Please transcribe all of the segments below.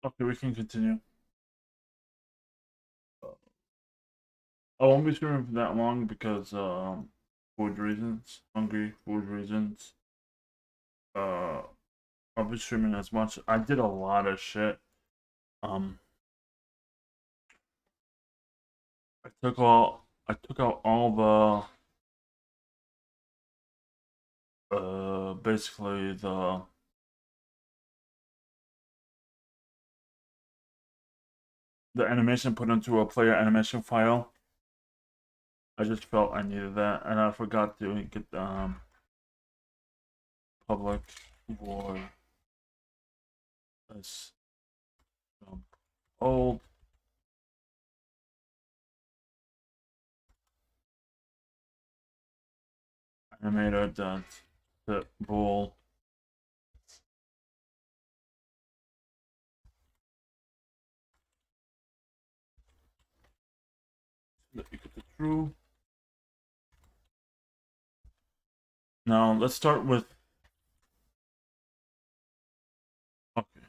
Okay, we can continue. I won't be streaming for that long because food reasons, hungry food reasons. Uh, I'll be streaming as much. I did a lot of shit. Um, I took out all basically the animation put into a player animation file. I just felt I needed that, and I forgot to get public war as old. Animator dot the bool. Let me get the true. Now let's start with. Okay.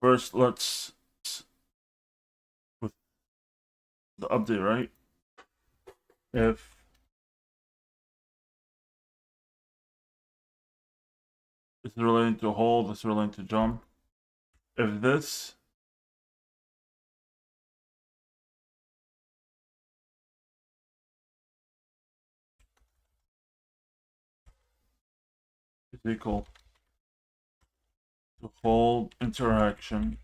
First, let's with the update, right? If it's relating to hold, it's relating to jump. If this is equal to hold interaction,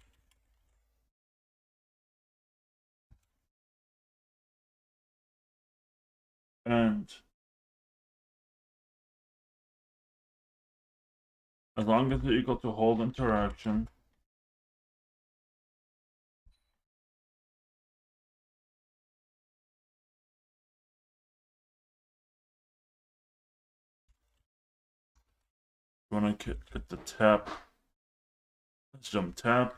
and as long as it's equal to hold interaction, you want to get the tap. Let's jump tap.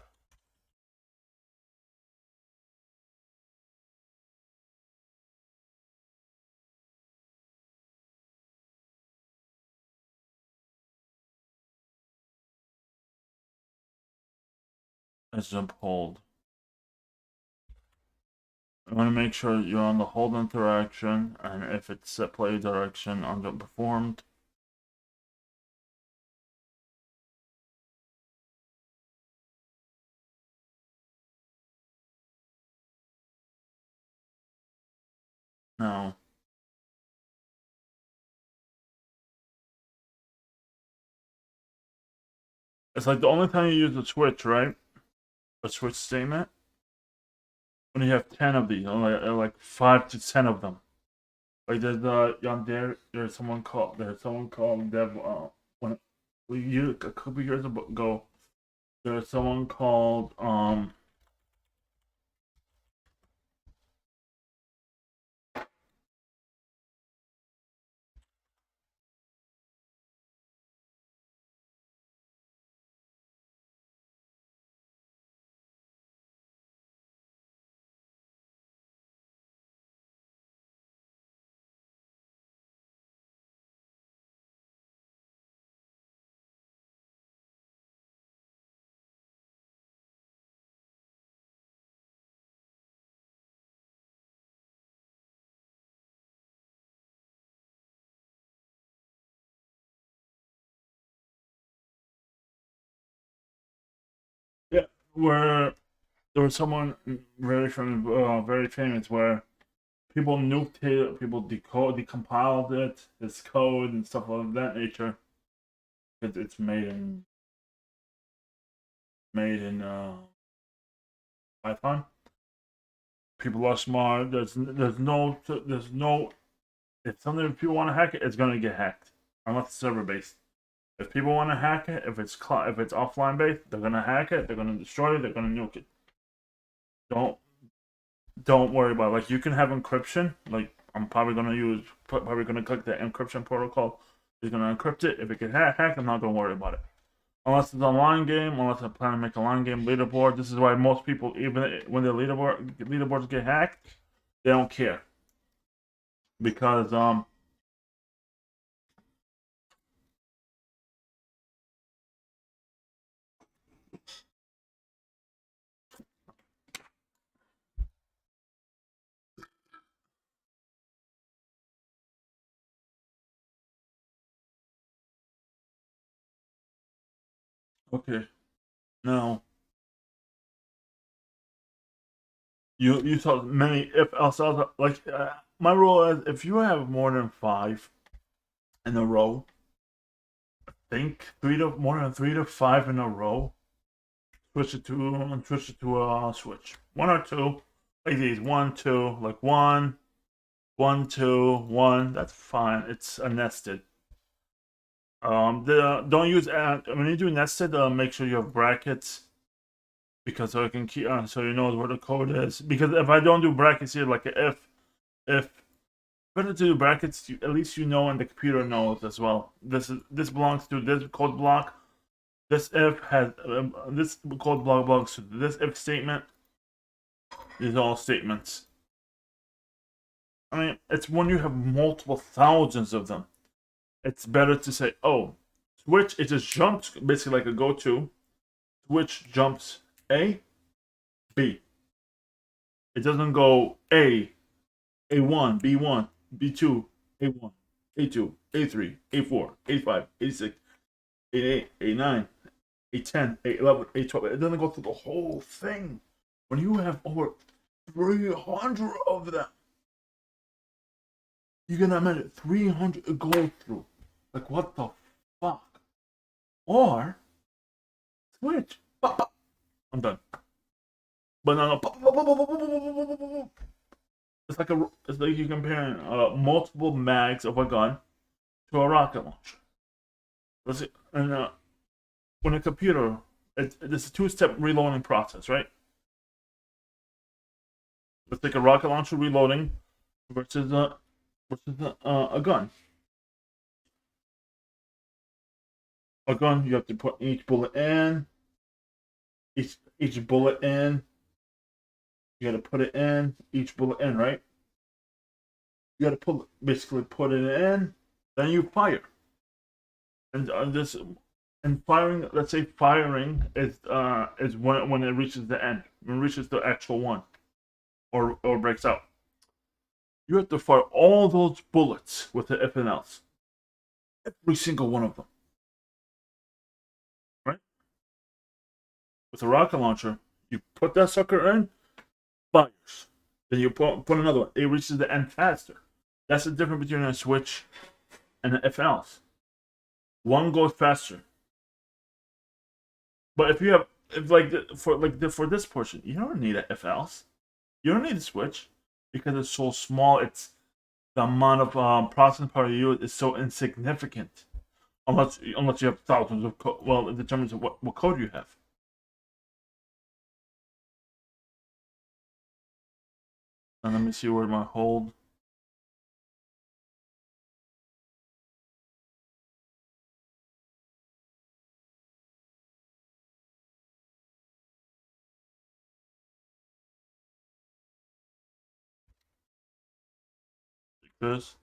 Let's jump hold. I want to make sure you're on the hold interaction, and if it's set play direction on jump performed. Now, it's like the only time you use the switch, right? A switch statement. When you have 10 of these, like 5 to 10 of them. Like there's someone called Dev. When a couple years ago, there's someone called yeah, where there was someone very famous where people nuked it, people decompiled it, its code and stuff of that nature. It's made in Python. People are smart. There's no if something if people want to hack it, it's gonna get hacked unless it's server based. If people want to hack it, if it's offline based, they're gonna hack it. They're gonna destroy it. They're gonna nuke it. Don't don't worry about it. Like you can have encryption. Like I'm probably gonna click the encryption protocol. It's gonna encrypt it. If it get hacked, I'm not gonna worry about it. Unless it's a line game, unless I plan to make a line game leaderboard. This is why most people, even when their leaderboards get hacked, they don't care because Okay. Now you thought many if else like my rule is if you have more than five in a row, think three to more than 3 to 5 in a row. Switch it to a switch. One or two, like these one two, like one, one two, one. That's fine. It's a nested. Don't use when you do nested. Make sure you have brackets because so I can keep so you know where the code is. Because if I don't do brackets here, like if better to do brackets, at least you know and the computer knows as well. This belongs to this code block. This if has this code block belongs to this if statement. These are all statements. I mean, it's when you have multiple thousands of them. It's better to say, oh, switch. It just jumps basically like a go-to. Switch jumps A, B. It doesn't go A1, B1, B2, A1, A2, A3, A4, A5, A6, A8, A9, A10, A11, A12. It doesn't go through the whole thing. When you have over 300 of them, you're gonna imagine 300 to go through. Like, what the fuck? Or, switch. I'm done. But no. It's like you're comparing multiple mags of a gun to a rocket launcher. Let's see, and when a computer, it's a two-step reloading process, right? Let's take a rocket launcher reloading versus a gun. A gun, you have to put each bullet in. Each bullet in. You got to put it in. Each bullet in, right? You got to basically put it in. Then you fire. And this and firing. Let's say firing is when it reaches the end. When it reaches the actual one, or breaks out. You have to fire all those bullets with the if and else. Every single one of them. Right? With a rocket launcher, you put that sucker in, fires. Then you put another one. It reaches the end faster. That's the difference between a switch and an if else. One goes faster. But if you have if like for this portion, you don't need an if else. You don't need a switch because it's so small. It's the amount of processing power you use is so insignificant. Unless you have thousands of code. Well, it determines what code you have. And let me see where my hold. Like this.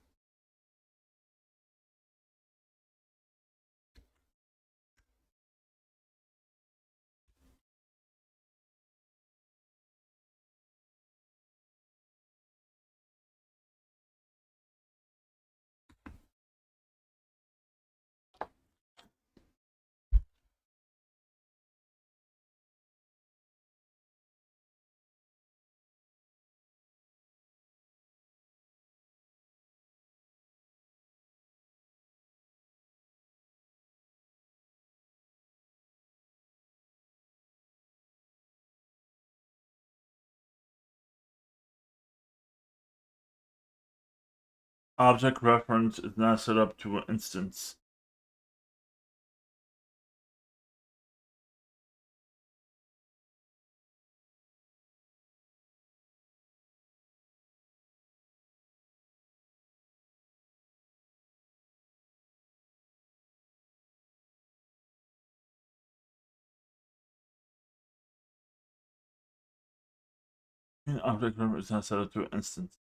Object reference is not set up to an instance. Object reference is not set up to an instance.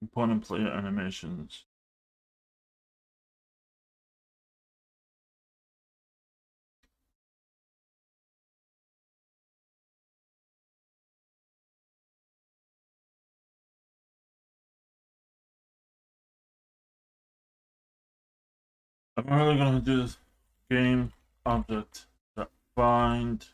Component player animations. I'm really gonna do this game object that find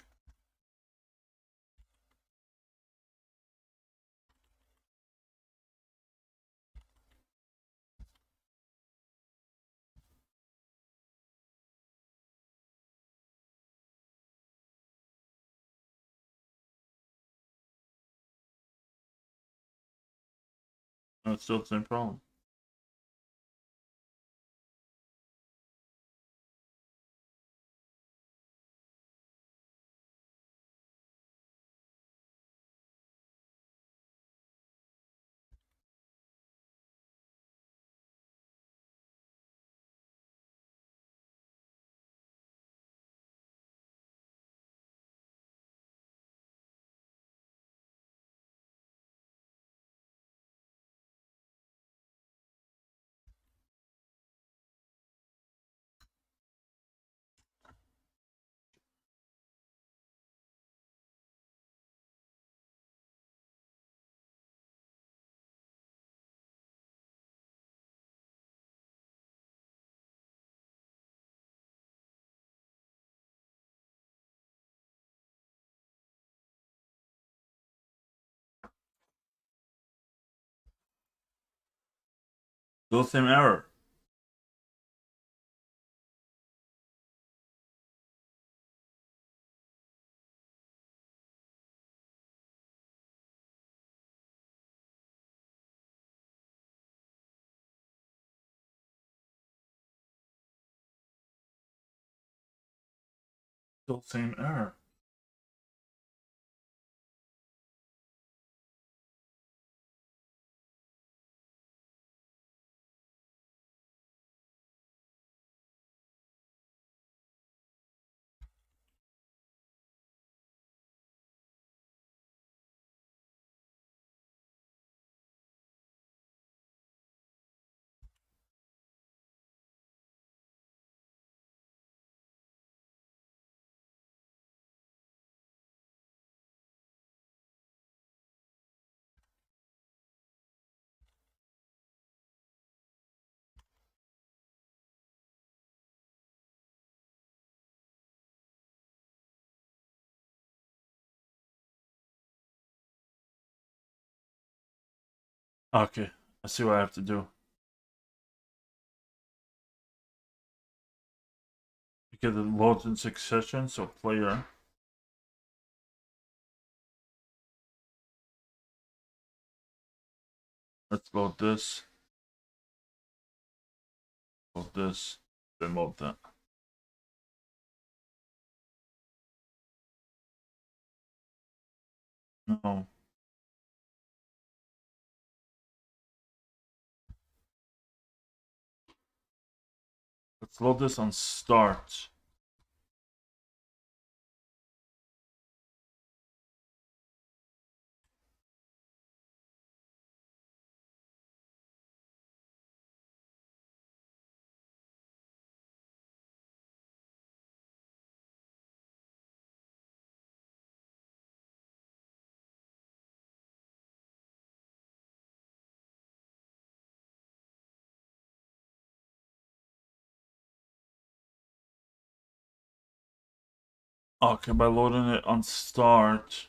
no, it's still the same problem. Still the same error. Still the same error. Okay, I see what I have to do. Because it loads in succession, so player. Let's load this. Load this. Then load that. No. Let's load this on start. Okay, by loading it on start.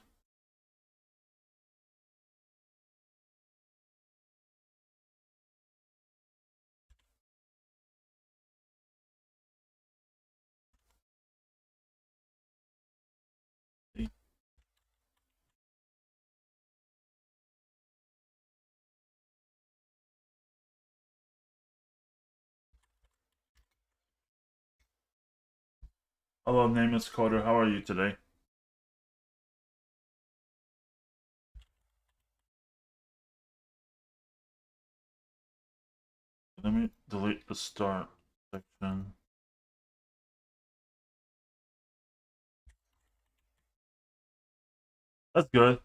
Hello, nameless coder. How are you today? Let me delete the start section. That's good.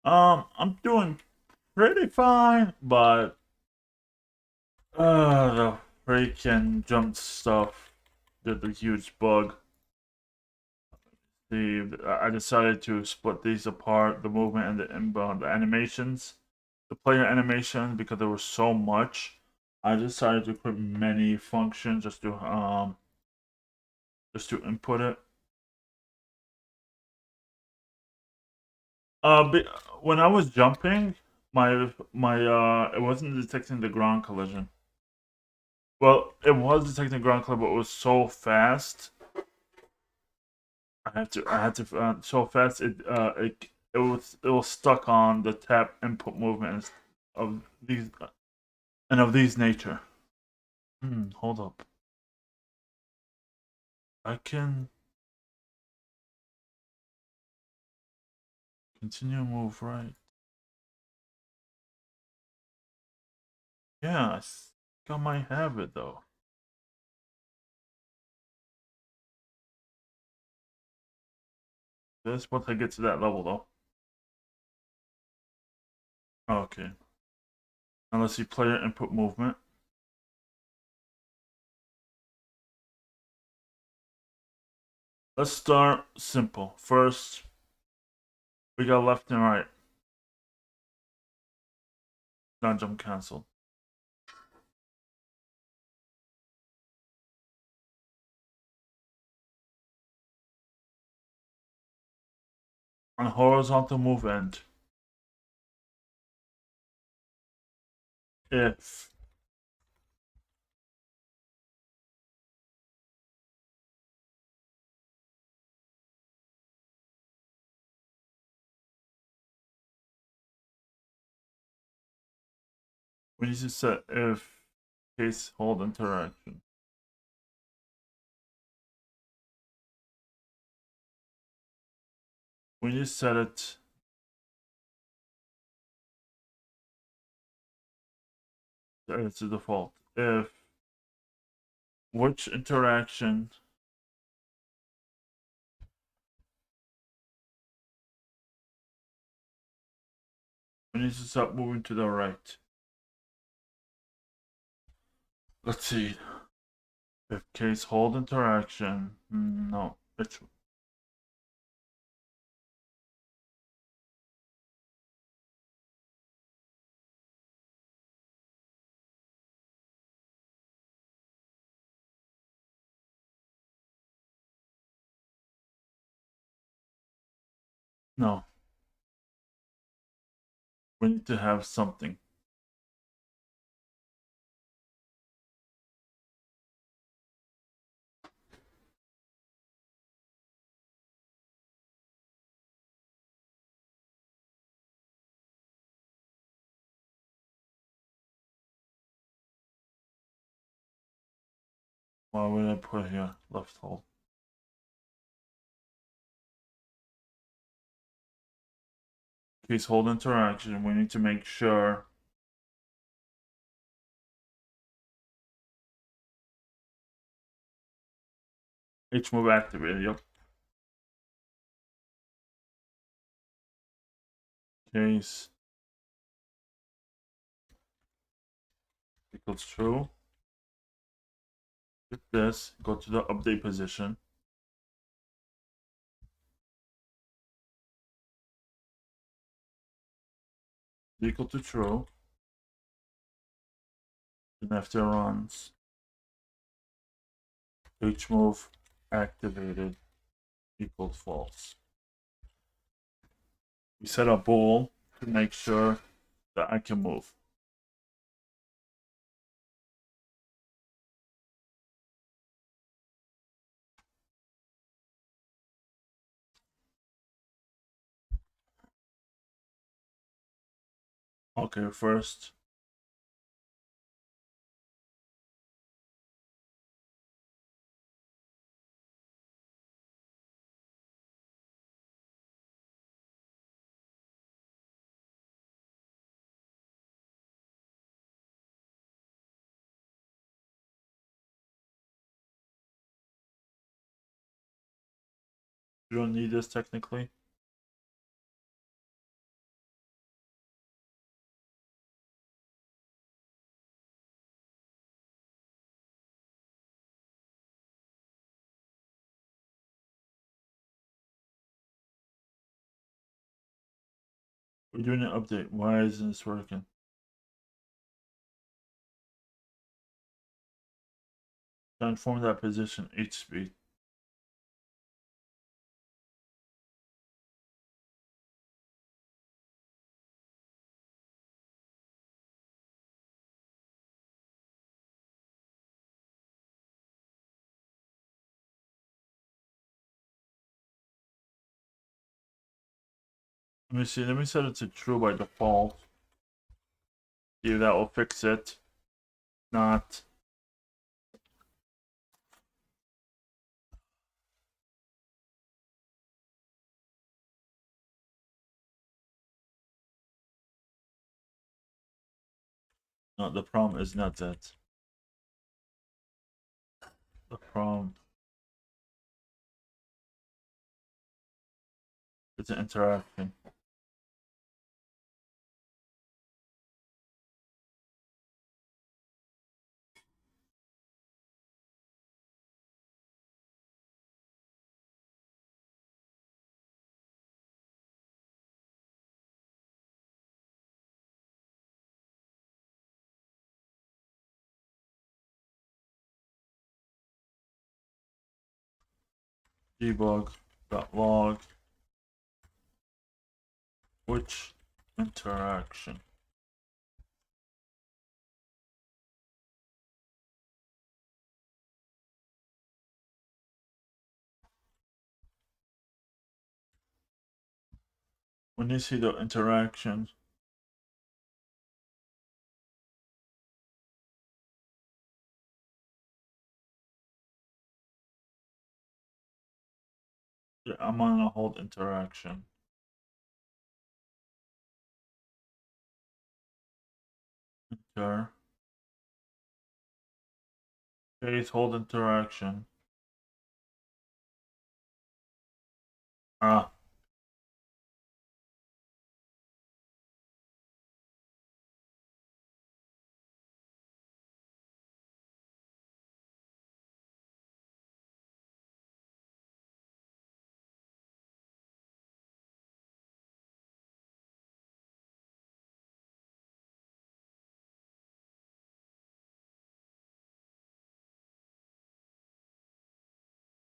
I'm doing pretty fine, but the freaking jump stuff did a huge bug. I decided to split these apart, the movement and the inbound animations, the player animation, because there was so much. I decided to put many functions just to input it. But when I was jumping, my it wasn't detecting the ground collision. Well, it was detecting ground collision, but it was so fast. I had to so fast it was stuck on the tap input movements of these and of these nature. Hold up. I can continue move right. Yeah, I think I might have it though. This once I get to that level though. Okay. Now let's see player input movement. Let's start simple. First, we got left and right. Not jump cancel. On horizontal move end. If we need to set if case hold interaction. We need to set it to default. If which interaction we need to stop moving to the right. Let's see. If case hold interaction. No, it's no. We need to have something. Why would I put here left hold? Case hold interaction. We need to make sure H move activated. Yep. Case equals true. Hit this. Go to the update position. Equal to true. And after runs, H move activated equals false. We set a bool to make sure that I can move. Okay, first. You don't need this technically. We're doing an update. Why isn't this working? Transform that position H speed. Let me see. Let me set it to true by default. See if that will fix it. Not. No, the problem is not that. The problem is the interaction. Debug.log. Which interaction? When you see the interaction, yeah, I'm on a hold interaction. Enter. Phase hold interaction. Ah.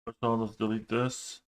First of all, let's delete this.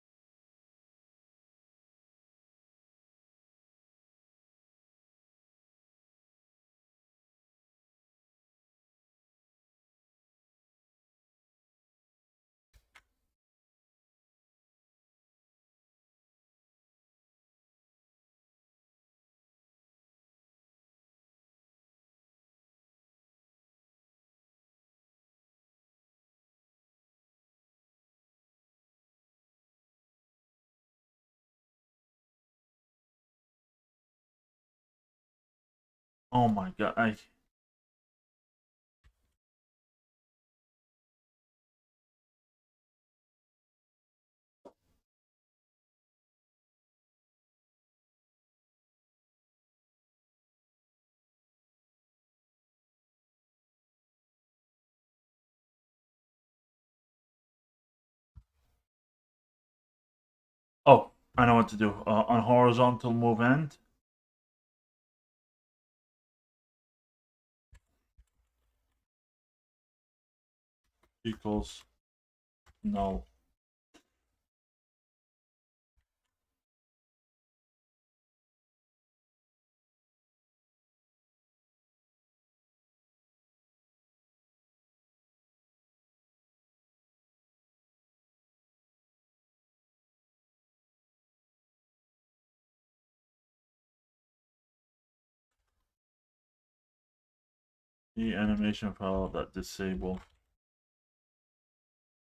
Oh my god, Oh, I know what to do. On horizontal move end. Equals null. The animation file that disable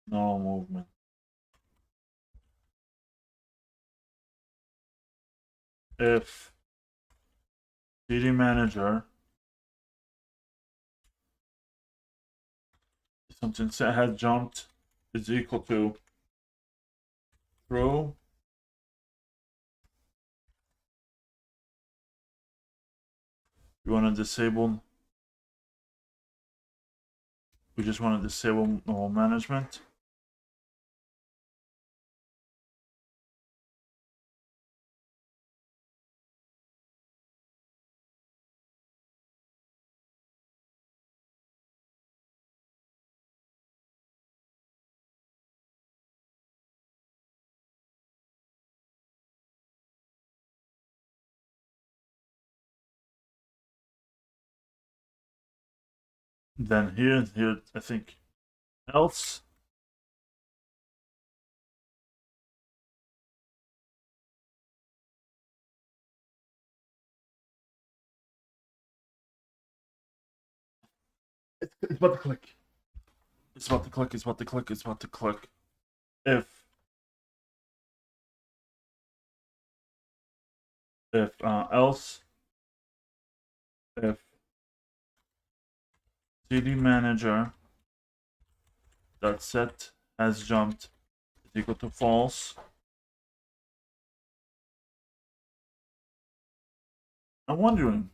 null movement. If CD manager something set has jumped is equal to true. You want to disable. We just want to disable null management. Then here, I think else. It's about to click. It's about to click. It's about to click. It's about to click. If else if CD manager dot set has jumped is equal to false. I'm wondering.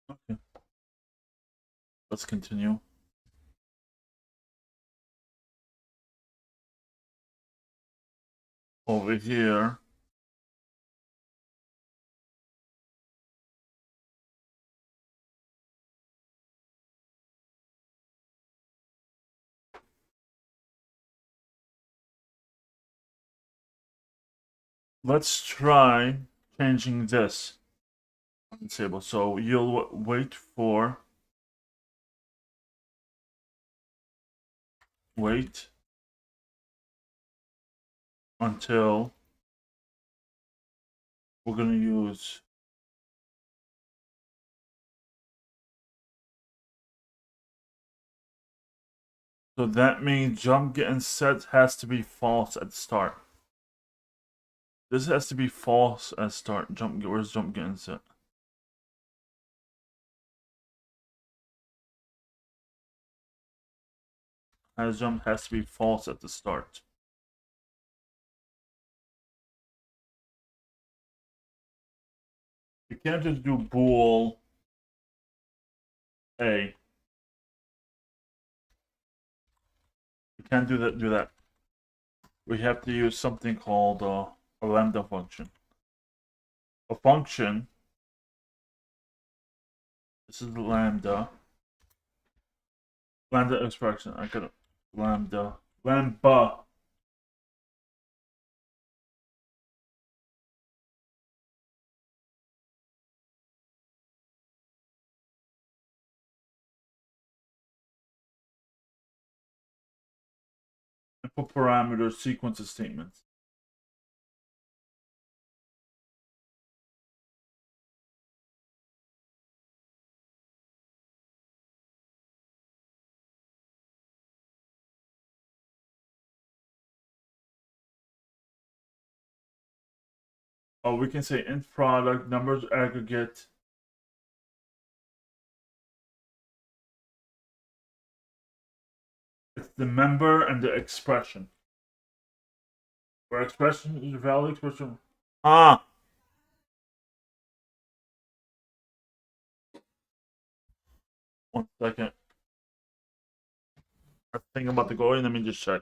Okay, let's continue. Over here. Let's try changing this on the table. So you'll wait until we're gonna use so that means jump getting set has to be false at the start. This has to be false at start. Where's jump getting set? As jump has to be false at the start. You can't just do bool a. You can't do that. We have to use something called a lambda function. A function. This is the lambda. Lambda expression. I got lambda. Lambda. Input parameter sequence of statements. Oh, we can say int product numbers aggregate. It's the member and the expression. Where expression is a valid expression. Ah. 1 second. I think I'm about to go in. Let me just check.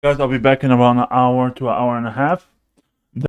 Guys, I'll be back in about an hour to an hour and a half.